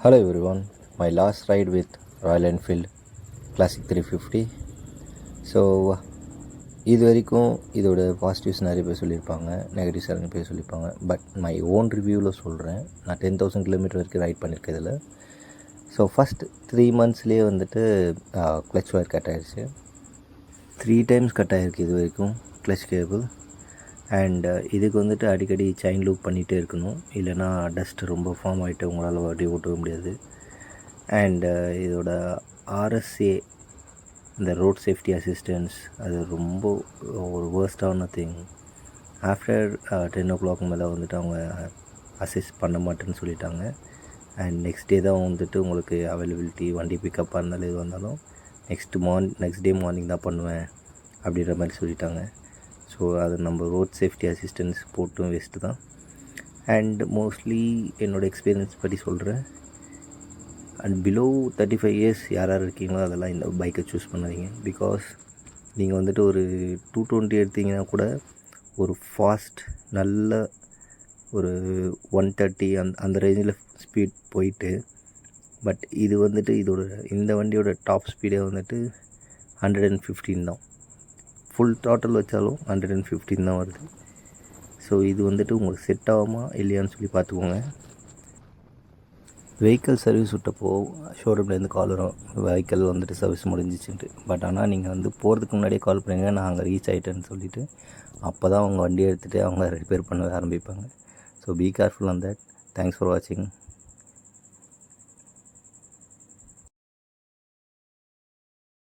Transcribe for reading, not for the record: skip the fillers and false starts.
Hello everyone, my last ride with Royal Enfield Classic 350. So இது வரைக்கும் இதோட positives நிறைய பேர் சொல்லியிருப்பாங்க, நெகட்டிவ்ஸ் நிறைய பேர் சொல்லியிருப்பாங்க. பட் மை ஓன் ரிவ்யூவில் சொல்கிறேன். நான் 10,000 கிலோமீட்டர் வரைக்கும் ரைட் பண்ணியிருக்கேன் இதில். ஸோ ஃபஸ்ட் 3 monthsலேயே வந்துட்டு கிளச் ஒயர் கட் ஆகிடுச்சு. 3 times கட் ஆகிருக்கு இது வரைக்கும் கிளச் கேபிள். அண்ட் இதுக்கு வந்துட்டு அடிக்கடி செயின் லூப் பண்ணிகிட்டே இருக்கணும், இல்லைனா டஸ்ட் ரொம்ப ஃபார்ம் ஆகிட்டு உங்களால் வண்டி ஓட்டவே முடியாது. அண்டு இதோட ஆர்எஸ்ஏ, இந்த ரோட் சேஃப்டி அசிஸ்டன்ஸ், அது ரொம்ப ஒரு வேர்ஸ்டான திங். ஆஃப்டர் 10 o'clock மேலே வந்துட்டு அவங்க அசிஸ்ட் பண்ண மாட்டேன்னு சொல்லிட்டாங்க. அண்ட் நெக்ஸ்ட் டே தான் வந்துட்டு உங்களுக்கு அவைலபிலிட்டி, வண்டி பிக்கப்பாக இருந்தாலும் எது வந்தாலும் நெக்ஸ்ட் டே மார்னிங் தான் பண்ணுவேன் அப்படின்ற மாதிரி சொல்லிட்டாங்க. ஸோ அது நம்ம ரோட் சேஃப்டி அசிஸ்டன்ஸ் போட்டும் வேஸ்ட்டு தான். அண்ட் மோஸ்ட்லி என்னோடய எக்ஸ்பீரியன்ஸ் பற்றி சொல்கிறேன். அண்ட் பிலோ 35 years யார் இருக்கீங்களோ அதெல்லாம் இந்த பைக்கை சூஸ் பண்ணாதீங்க. பிகாஸ் நீங்கள் வந்துட்டு ஒரு 220 எடுத்தீங்கன்னா கூட ஒரு ஃபாஸ்ட் நல்ல ஒரு 130 அந்த ரேஞ்சில் ஸ்பீட் போயிட்டு, பட் இது வந்துட்டு இந்த வண்டியோட டாப் ஸ்பீடே வந்துட்டு 115 தான். ஃபுல் டாட்டல் வச்சாலும் 115 தான் வருது. ஸோ இது வந்துட்டு உங்களுக்கு செட் ஆகுமா இல்லையான்னு சொல்லி பார்த்துக்கோங்க. வெஹிக்கிள் சர்வீஸ் விட்டப்போ ஷோரூம்லேருந்து கால் வரும், வெஹிக்கிள் வந்துட்டு சர்வீஸ் முடிஞ்சிச்சுன்ட்டு. பட் ஆனால் நீங்கள் வந்து போகிறதுக்கு முன்னாடியே கால் பண்ணுங்க, நான் அங்கே ரீச் ஆகிட்டேன்னு சொல்லிவிட்டு அப்போ தான் அவங்க வண்டியை எடுத்துகிட்டு அவங்க ரிப்பேர் பண்ண ஆரம்பிப்பாங்க. So be careful on that. Thanks for வாட்சிங்.